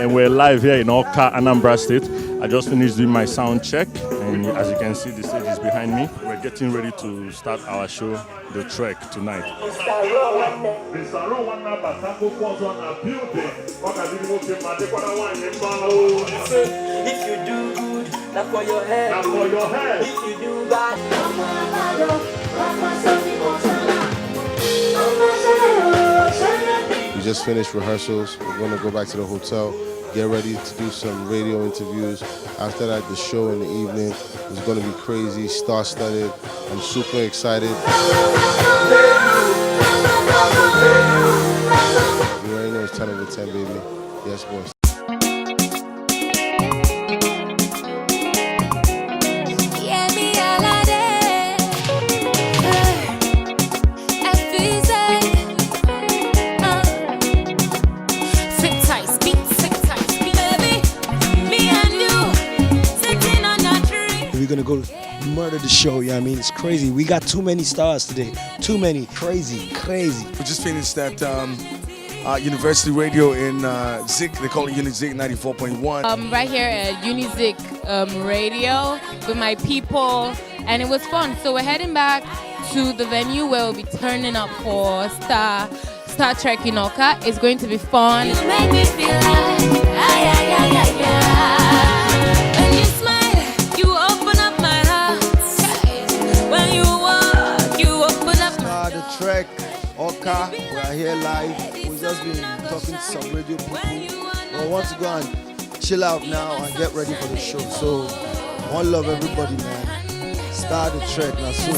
and we're live here in Awka, Anambra State. I just finished doing my sound check, and as you can see, the stage is behind me. We're getting ready to start our show, The Trek, tonight. If you do good, that's for your head. That's for your head. If you do bad, we just finished rehearsals. We're going to go back to the hotel, get ready to do some radio interviews. After that, the show in the evening is going to be crazy, star-studded. I'm super excited. You already know it's 10 over 10, baby. Yes, boys. We're gonna go murder the show, I mean? It's crazy. We got too many stars today. Too many. Crazy. We just finished that university radio in Zik. They call it Unizik 94.1. Right here at Unizik Radio with my people, and it was fun. So we're heading back to the venue where we'll be turning up for Star Trek in Awka. It's going to be fun. You make me feel like, when you smile, you open up my heart. When you walk, you open up my The Trek, Awka, we're here live. We've just been talking to some radio people. We want to go and chill out now and get ready for the show. So, I want to love everybody, man. Start the Trek now soon.